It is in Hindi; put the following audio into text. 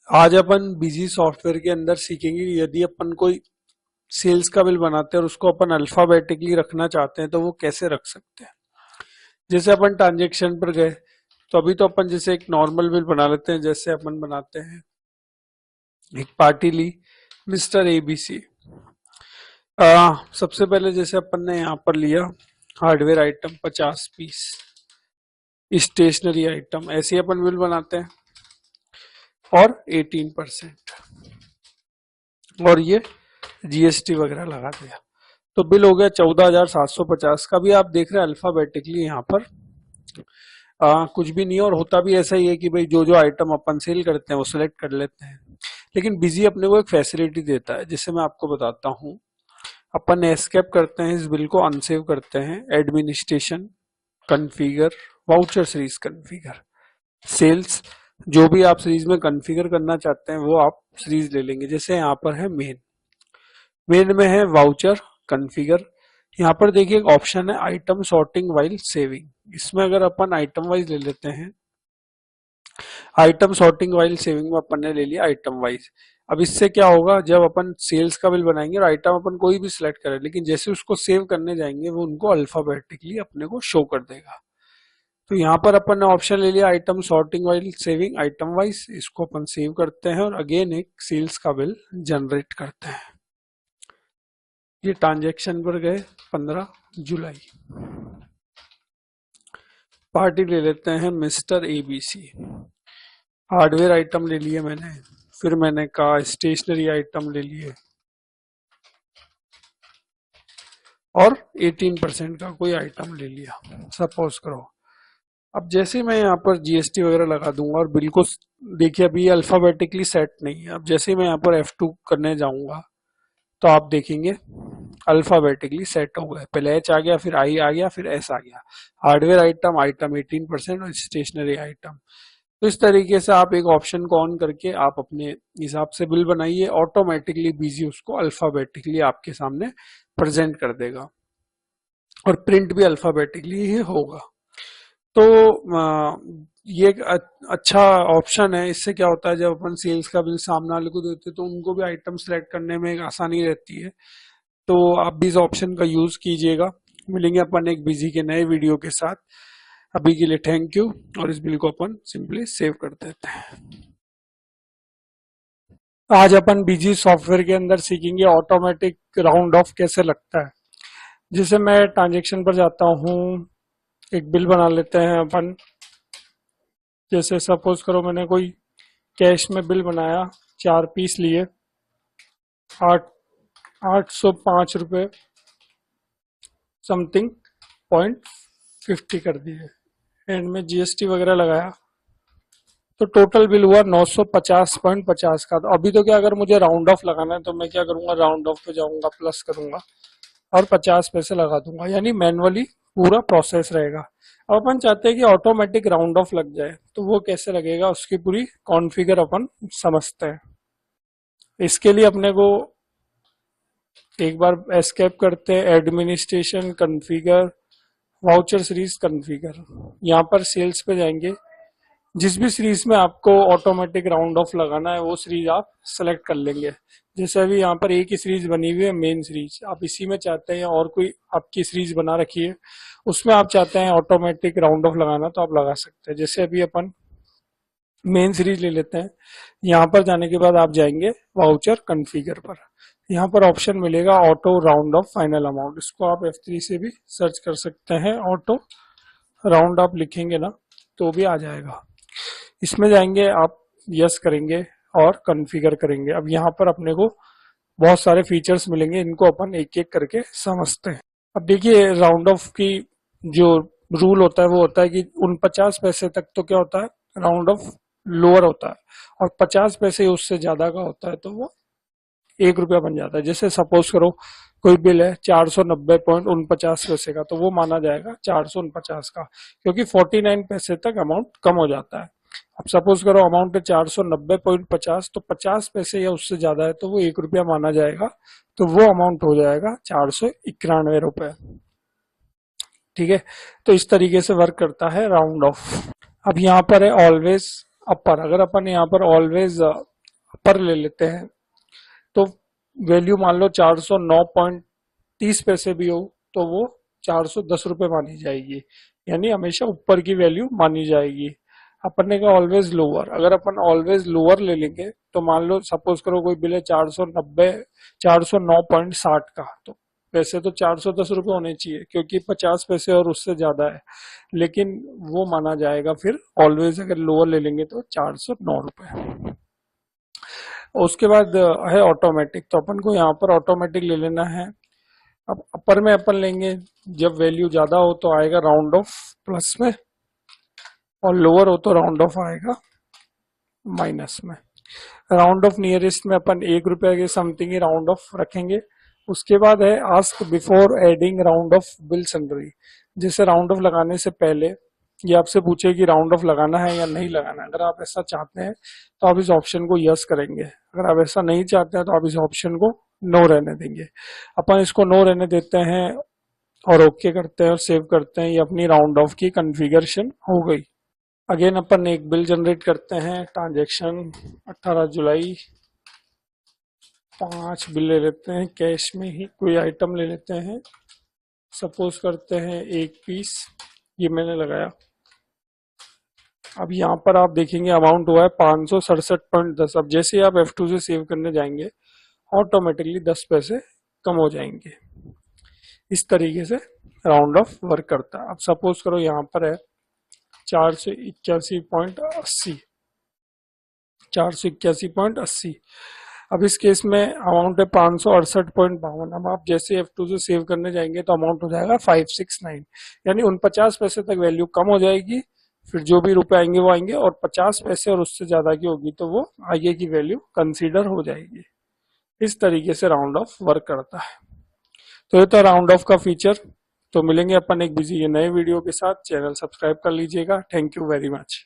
आज अपन बिजी सॉफ्टवेयर के अंदर सीखेंगे कि यदि अपन कोई सेल्स का बिल बनाते हैं और उसको अपन अल्फाबेटिकली रखना चाहते हैं तो वो कैसे रख सकते हैं। जैसे अपन ट्रांजेक्शन पर गए तो अभी तो अपन जैसे एक नॉर्मल बिल बना लेते हैं, जैसे अपन बनाते हैं एक पार्टी ली मिस्टर एबीसी। सबसे पहले जैसे अपन ने यहाँ पर लिया hardware item 50 piece, stationery item, ऐसे ही अपन बिल बनाते हैं और 18% और ये जीएसटी वगैरह लगा दिया तो बिल हो गया 14,750 का। भी आप देख रहे हैं अल्फाबेटिकली यहाँ पर कुछ भी नहीं है, और होता भी ऐसा ही है कि भाई जो जो आइटम अपन सेल करते हैं वो सिलेक्ट कर लेते हैं। लेकिन बिजी अपने को एक फैसिलिटी देता है, जिसे मैं आपको बताता हूँ। अपन एस्केप करते हैं, इस बिल को अनसेव करते हैं, administration, configure, voucher series configure, sales, जो भी आप सीरीज में कॉन्फ़िगर करना चाहते हैं वो आप सीरीज ले लेंगे। जैसे यहाँ पर है मेन में है वाउचर कॉन्फ़िगर। यहाँ पर देखिए एक ऑप्शन है आइटम सॉर्टिंग वाइल सेविंग, इसमें अगर अपन आइटम वाइज ले लेते हैं, आइटम सॉर्टिंग वाइल सेविंग में अपन ने ले लिया आइटम वाइज। अब इससे क्या होगा, जब अपन सेल्स का बिल बनाएंगे और आइटम अपन कोई भी सिलेक्ट करें, लेकिन जैसे उसको सेव करने जाएंगे वो उनको अल्फाबेटिकली अपने को शो कर देगा। तो यहाँ पर अपन ने ऑप्शन ले लिया item sorting while saving item wise, इसको अपन सेव करते हैं और अगेन एक सेल्स का बिल जनरेट करते हैं। ये ट्रांजेक्शन पर गए 15 जुलाई। पार्टी ले लेते हैं मिस्टर एबीसी, हार्डवेयर आइटम ले लिए मैंने, फिर मैंने कहा स्टेशनरी आइटम ले लिए और 18% का कोई आइटम ले लिया सपोज करो। अब जैसे मैं यहाँ पर जीएसटी वगैरह लगा दूंगा और बिल को देखिए अभी अल्फाबेटिकली सेट नहीं है। अब जैसे मैं यहाँ पर F2 करने जाऊंगा तो आप देखेंगे अल्फाबेटिकली सेट हो गए, पहले एच आ गया, फिर आई आ गया, फिर एस आ गया। हार्डवेयर आइटम 18% और स्टेशनरी आइटम। तो इस तरीके से आप एक ऑप्शन को ऑन करके आप अपने हिसाब से बिल बनाइए, ऑटोमेटिकली बीजी उसको अल्फाबेटिकली आपके सामने प्रेजेंट कर देगा और प्रिंट भी अल्फाबेटिकली ही होगा। तो ये एक अच्छा ऑप्शन है। इससे क्या होता है, जब अपन सेल्स का बिल सामने वाले को देते हैं तो उनको भी आइटम सेलेक्ट करने में एक आसानी रहती है। तो आप भी इस ऑप्शन का यूज कीजिएगा। मिलेंगे अपन एक बिजी के नए वीडियो के साथ। अभी के लिए थैंक यू, और इस बिल को अपन सिंपली सेव कर देते हैं। आज अपन बिजी सॉफ्टवेयर के अंदर सीखेंगे ऑटोमेटिक राउंड ऑफ कैसे लगता है। जैसे मैं ट्रांजेक्शन पर जाता हूँ, एक बिल बना लेते हैं अपन। जैसे सपोज करो मैंने कोई कैश में बिल बनाया, 4 पीस लिए, 805 रुपये समथिंग 0.50 कर दिए, एंड में जीएसटी वगैरह लगाया तो टोटल बिल हुआ 950.50 का। तो अभी तो क्या, अगर मुझे राउंड ऑफ लगाना है तो मैं क्या करूंगा, राउंड ऑफ पे जाऊंगा, प्लस करूंगा और 50 पैसे लगा दूंगा, यानी मैनुअली पूरा प्रोसेस रहेगा। अब अपन चाहते हैं कि ऑटोमेटिक राउंड ऑफ लग जाए, तो वो कैसे लगेगा उसकी पूरी कॉन्फ़िगर अपन समझते हैं। इसके लिए अपने को एक बार एस्केप करते हैं, administration, configure, voucher series configure. यहाँ पर सेल्स पे जाएंगे, जिस भी सीरीज में आपको ऑटोमेटिक राउंड ऑफ लगाना है वो सीरीज आप सेलेक्ट कर लेंगे। जैसे अभी यहाँ पर एक ही सीरीज बनी हुई है, मेन सीरीज, आप इसी में चाहते हैं और कोई आपकी सीरीज बना रखी है उसमें आप चाहते हैं ऑटोमेटिक राउंड ऑफ लगाना तो आप लगा सकते हैं। जैसे अभी अपन मेन सीरीज ले लेते हैं। यहाँ पर जाने के बाद आप जाएंगे वाउचर कॉन्फ़िगर पर, यहाँ पर ऑप्शन मिलेगा auto round of final amount. इसको आप F3 से भी सर्च कर सकते हैं, ऑटो राउंड ऑफ लिखेंगे ना तो भी आ जाएगा। इसमें जाएंगे आप, यस करेंगे और कॉन्फ़िगर करेंगे। अब यहाँ पर अपने को बहुत सारे फीचर्स मिलेंगे, इनको अपन एक एक करके समझते हैं। अब देखिए राउंड ऑफ की जो रूल होता है वो होता है कि 49 पैसे तक तो क्या होता है, राउंड ऑफ लोअर होता है, और 50 पैसे उससे ज्यादा का होता है तो वो 1 रुपया बन जाता है। जैसे सपोज करो कोई बिल है 490.49 पैसे का, तो वो माना जाएगा 449 का, क्योंकि 49 पैसे तक अमाउंट कम हो जाता है। अब सपोज करो अमाउंट है 490.50, तो 50 पैसे या उससे ज्यादा है तो वो 1 रुपया माना जाएगा, तो वो अमाउंट हो जाएगा 491 रुपए। ठीक है, तो इस तरीके से वर्क करता है राउंड ऑफ। अब यहाँ पर है ऑलवेज अपर। अगर अपन यहाँ पर ऑलवेज पर ले लेते हैं तो वैल्यू मान लो 409.30 भी हो तो वो 410 रुपये मानी जाएगी, यानी हमेशा ऊपर की वैल्यू मानी जाएगी। अपन ने कहा ऑलवेज लोअर, अगर अपन ऑलवेज लोअर ले लेंगे तो मान लो सपोज करो कोई बिल है 409.60 का, तो वैसे तो 410 रुपये होने चाहिए क्योंकि 50 पैसे और उससे ज्यादा है, लेकिन वो माना जाएगा फिर ऑलवेज अगर लोअर ले लेंगे तो 409 रुपये। उसके बाद है ऑटोमेटिक, तो अपन को यहाँ पर ऑटोमेटिक ले लेना है। अब अपर में अपन लेंगे, जब वैल्यू ज्यादा हो तो आएगा राउंड ऑफ प्लस में और लोअर हो तो राउंड ऑफ आएगा माइनस में। राउंड ऑफ नियरेस्ट में अपन 1 रुपया के समथिंग ही राउंड ऑफ रखेंगे। उसके बाद है ask before adding round of bill sundry, जैसे राउंड ऑफ लगाने से पहले ये आपसे पूछे कि राउंड ऑफ लगाना है या नहीं लगाना है। अगर आप ऐसा चाहते हैं तो आप इस ऑप्शन को यस करेंगे, अगर आप ऐसा नहीं चाहते हैं तो आप इस ऑप्शन को नो रहने देंगे। अपन इसको नो रहने देते हैं और ओके करते हैं और सेव करते हैं, ये अपनी राउंड ऑफ की कॉन्फ़िगरेशन हो गई। अगेन अपन एक बिल जनरेट करते हैं, ट्रांजैक्शन 18 जुलाई, 5 बिल ले लेते हैं, कैश में ही कोई आइटम ले लेते हैं, सपोज करते हैं 1 पीस, ये मैंने लगाया। अब यहाँ पर आप देखेंगे अमाउंट हुआ है 567.10। अब जैसे आप F2 से सेव करने जाएंगे ऑटोमेटिकली 10 पैसे कम हो जाएंगे। इस तरीके से राउंड ऑफ वर्क करता है। अब सपोज करो यहाँ पर है 481.80, 481.80। अब इस केस में अमाउंट है 568.52। अब आप जैसे F2 से सेव करने जाएंगे तो अमाउंट हो जाएगा 569, यानी 49 पैसे तक वैल्यू कम हो जाएगी। फिर जो भी रुपए आएंगे वो आएंगे और 50 पैसे और उससे ज्यादा की होगी तो वो आगे की वैल्यू कंसीडर हो जाएगी। इस तरीके से राउंड ऑफ वर्क करता है। तो ये तो राउंड ऑफ का फीचर। तो मिलेंगे अपन एक बिजी नए वीडियो के साथ, चैनल सब्सक्राइब कर लीजिएगा। Thank you very much.